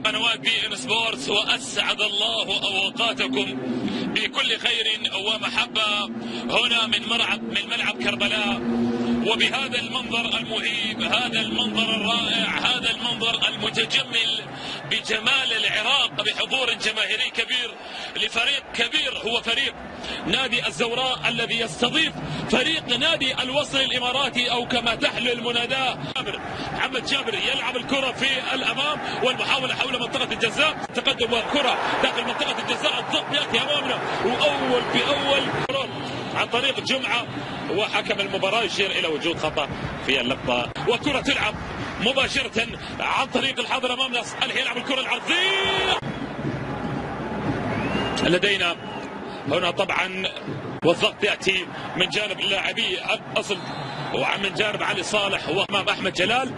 قنوات بي ان سبورتس، واسعد الله اوقاتكم بكل خير ومحبه هنا من ملعب كربلاء، وبهذا المنظر المهيب، هذا المنظر الرائع، هذا المنظر المتجمل بجمال العراق، بحضور جماهيري كبير لفريق كبير هو فريق نادي الزوراء الذي يستضيف فريق نادي الوصل الاماراتي، او كما تحلو المناداه. محمد جابر يلعب الكره في الامام، والمحاوله حول منطقه الجزاء، تقدم والكره داخل منطقه الجزاء، الضغط ياتي امامنا واول باول عن طريق جمعه، وحكم المباراه يشير الى وجود خطا في اللقطه، وكره تلعب مباشره عن طريق الحاضر امامنا. صالح يلعب الكره العرضيه لدينا هنا طبعا، والضغط ياتي من جانب اللاعبي الاصل ومن جانب علي صالح وامام احمد جلال.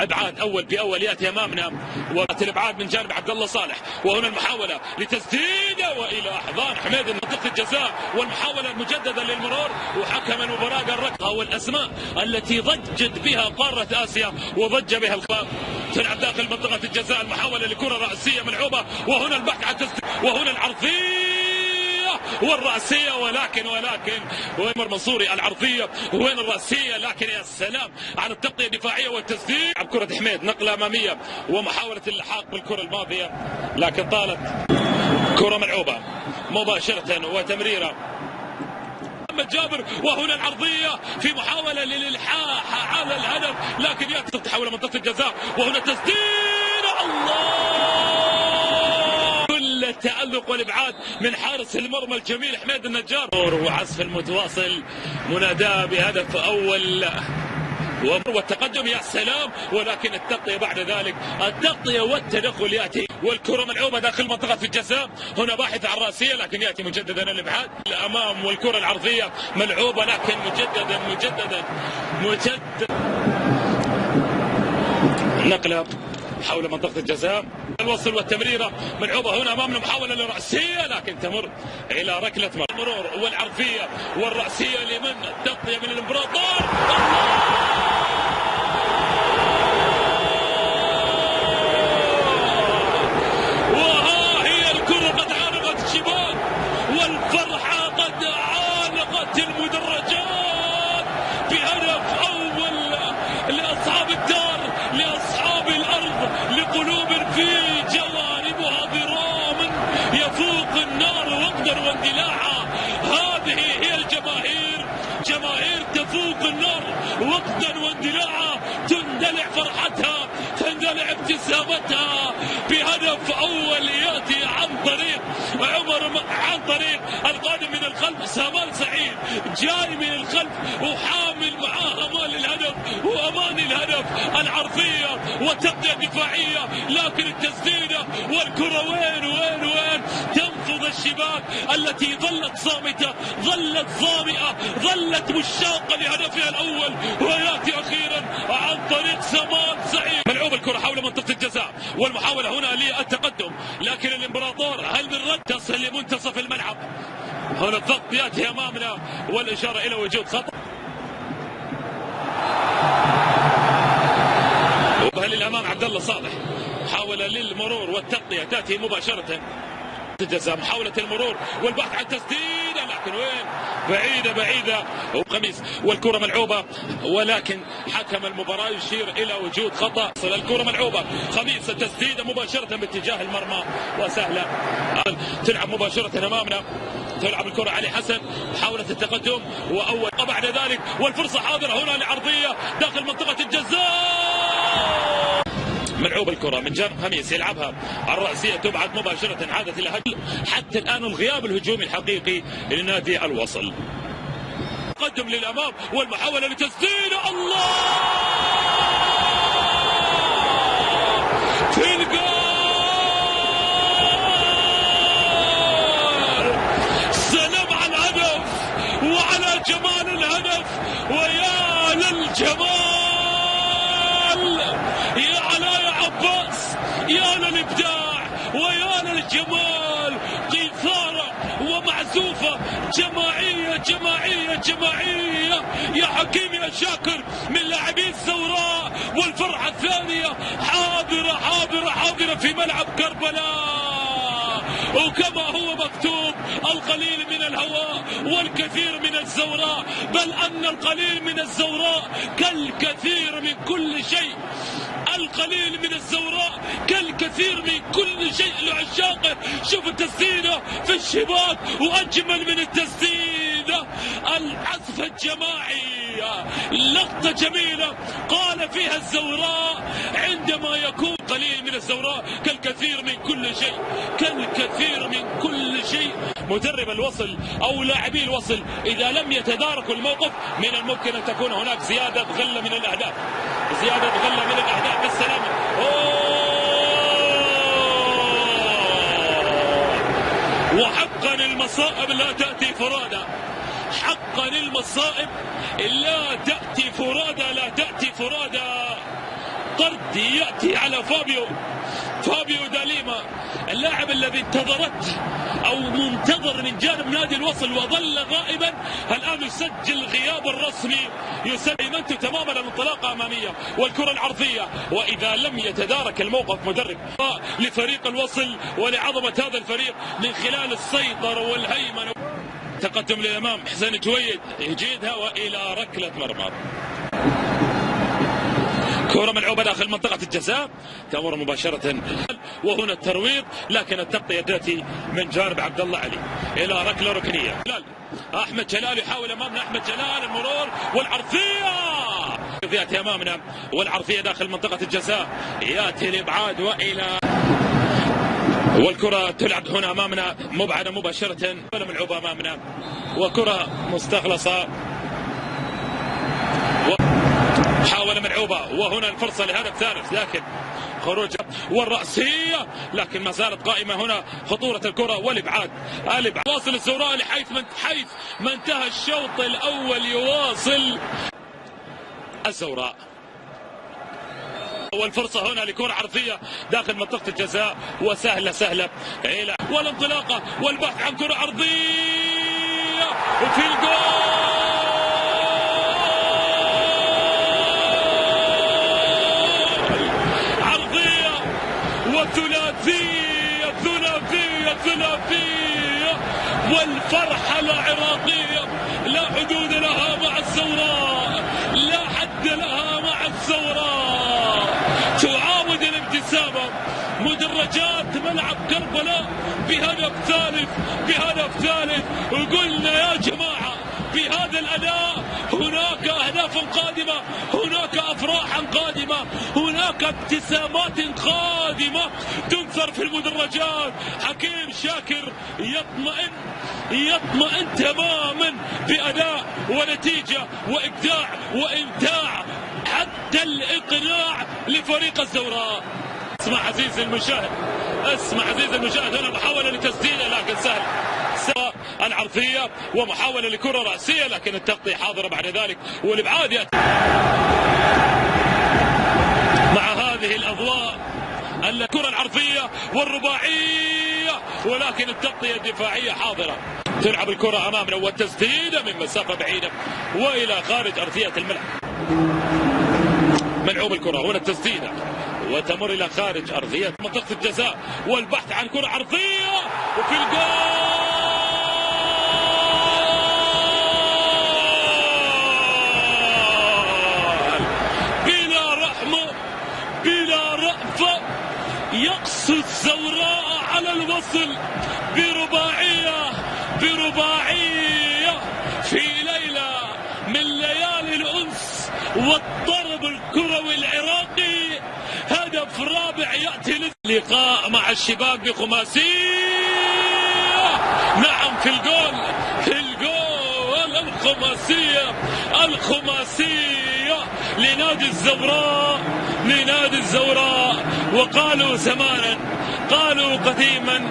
ابعاد اول باول ياتي امامنا، والابعاد من جانب عبد الله صالح، وهنا المحاوله لتسديده والى احضان حميد منطقه الجزاء، والمحاوله المجدده للمرور، وحكم المباراه قال ركضه، والاسماء التي ضجت بها قاره اسيا وضج بها الخلاف. تلعب داخل منطقه الجزاء، المحاوله لكره راسيه ملعوبه، وهنا البحث عن تسديد، وهنا العرضيه والرأسية، ولكن وعمر منصوري العرضية وين الرأسية، لكن يا سلام على التغطية الدفاعية والتسديد. كرة حميد نقلة أمامية ومحاولة اللحاق بالكرة الماضية، لكن طالت كرة ملعوبة مباشرة وتمريرة محمد جابر، وهنا العرضية في محاولة للإلحاح على الهدف، لكن يأتي تحول منطقة الجزاء، وهنا تسديد. الله، التألق والإبعاد من حارس المرمى الجميل حميد النجار، وعزف المتواصل مناداه بهدف أول والتقدم، يا سلام، ولكن التغطية بعد ذلك، التغطية والتدخل يأتي، والكرة ملعوبة داخل منطقة الجزاء، هنا باحث عن رأسية، لكن يأتي مجددا الإبعاد الأمام، والكرة العرضية ملعوبة، لكن مجددا نقلة حول منطقة الجزاء، الوصل والتمريرة ملعوبة هنا أمامنا، محاولة للرأسية لكن تمر إلى ركلة مرور، والعرضية والرأسية لمن؟ التغطية من الإمبراطور. وها هي الكرة قد عانقت الشباك، والفرحة قد عانقت المدرجات بهدف أول لأصحاب الدار، لأصحاب الأرض، لقلوب في جوانبها ضرام يفوق النار وقدر واندلاعا. هذه هي الجماهير، جماهير تفوق النار وقدا واندلاعا، تندلع فرحتها، تندلع ابتسامتها بهدف اول ياتي عن طريق عن طريق القادم من الخلف سامال سعيد، جاي من الخلف وحامل معاه امال الهدف وامان الهدف، العرضيه والتغطيه الدفاعيه، لكن التسديده والكره وين تنفض الشباك التي ظلت صامته، ظلت ظامئه، ظلت مشتاقه لهدفها الاول، وياتي اخيرا عن طريق سامال سعيد. ملعوب الكره حول منطقه الجزاء، والمحاوله هنا للتقدم، لكن الامبراطور هل من رد تصل لمنتصف الملعب، هنا الضغط ياتي امامنا والاشاره الى وجود خطا. وهل الامام عبد الله صالح حاول للمرور والتغطيه، تاتي مباشره الجزاء، محاوله المرور والبحث عن تسديده، لكن وين؟ بعيده وقميص، والكره ملعوبه، ولكن حكم المباراه يشير الى وجود خطا. الكره ملعوبه، خميس التسديده مباشره باتجاه المرمى وسهله، تلعب مباشره امامنا، تلعب الكره علي حسن، محاوله التقدم واول بعد ذلك، والفرصه حاضره هنا لعرضيه داخل منطقه الجزاء، ملعوب الكرة من جانب خميس، يلعبها الرأسية تبعد مباشرة، عادت إلى هجل. حتى الآن الغياب الهجومي الحقيقي لنادي الوصل. قدم للأمام والمحاولة لتسديد. الله، في الجول، سلام على الهدف وعلى جمال الهدف، ويا للجمال، يا علاء يا عباس، يا للابداع ويا للجمال، قيثارة ومعزوفة، جماعية يا حكيم يا شاكر من لاعبي الزوراء، والفرحة الثانية حاضرة ملعب كربلاء، وكما هو مكتوب القليل من الهواء والكثير من الزوراء، بل أن القليل من الزوراء كالكثير من كل شيء. القليل من الزوراء كالكثير من كل شيء لعشاقه. شوف التسديدة في الشباك، وأجمل من التسديدة العزف الجماعي، لقطة جميلة قال فيها الزوراء عندما يكون قليل من الزوراء كالكثير من كل شيء، كالكثير من كل شيء. مدرب الوصل أو لاعبي الوصل إذا لم يتداركوا الموقف من الممكن أن تكون هناك زيادة غلة من الأهداف، زيادة غلة من الأهداف. بالسلامة. وحقا المصائب لا تأتي فرادى، حقا المصائب لا تأتي فرادى، لا تأتي فرادى. طرد يأتي على فابيو داليما، اللاعب الذي انتظرت أو منتظر من جانب نادي الوصل وظل غائبا، الآن يسجل غياب الرسمي، يسجل منته تماما الانطلاقة أمامية والكرة العرضية. وإذا لم يتدارك الموقف مدرب لفريق الوصل ولعظمة هذا الفريق من خلال السيطرة والهيمنة. تقدم للأمام حسين تويد، يجيدها وإلى ركلة مرمى. كرة ملعوبة داخل منطقة الجزاء، تمر مباشرة، وهنا الترويض، لكن التغطية تأتي من جانب عبد الله علي إلى ركلة ركنية. أحمد جلال يحاول أمامنا، أحمد جلال المرور والعرضية يأتي أمامنا، والعرضية داخل منطقة الجزاء، يأتي الإبعاد وإلى، والكرة تلعب هنا أمامنا مبعدة مباشرة، ملعوبة أمامنا، وكرة مستخلصة، حاول ملعوبة، وهنا الفرصة لهدف ثالث، لكن خروج والرأسية، لكن ما زالت قائمة هنا خطورة الكرة والإبعاد. واصل الزوراء لحيث ما انتهى الشوط الأول، يواصل الزوراء، والفرصة هنا لكرة عرضية داخل منطقة الجزاء، وسهلة إلى والانطلاقة والبحث عن كرة عرضية، وفي الجول. ثلاثية والفرحة العراقية لا حدود لها مع الزوراء، لا حد لها مع الزوراء. تعاود الابتسامة مدرجات ملعب كربلاء بهدف ثالث، وقلنا يا جماعة بهذا الأداء هناك أهداف قادمة، هناك أفراح قادمة، هناك ابتسامات قادمة تنثر في المدرجات. حكيم شاكر يطمئن تماما بأداء ونتيجة وإبداع وإمتاع حتى الإقناع لفريق الزوراء. اسمع عزيزي المشاهد، هنا محاولة لتسديده لكن سهل، العرضية ومحاولة لكرة رأسية، لكن التغطية حاضرة بعد ذلك، والإبعاد يأتي مع هذه الأضواء، الكرة العرضية والرباعية، ولكن التغطية الدفاعية حاضرة. تلعب الكرة أمامنا والتسديدة من مسافة بعيدة وإلى خارج أرضية الملعب. ملعوب الكرة، هنا التسديدة وتمر إلى خارج أرضية منطقة الجزاء، والبحث عن كرة عرضية، وفي الجول. بلا رأفة يقسو الزوراء على الوصل برباعية في ليلة من ليالي الأنس والضرب الكروي العراقي. هدف رابع يأتي للقاء مع الشباب بخماسية، نعم في الجول الخماسية لنادي الزوراء. وقالوا زمانا، قالوا قديما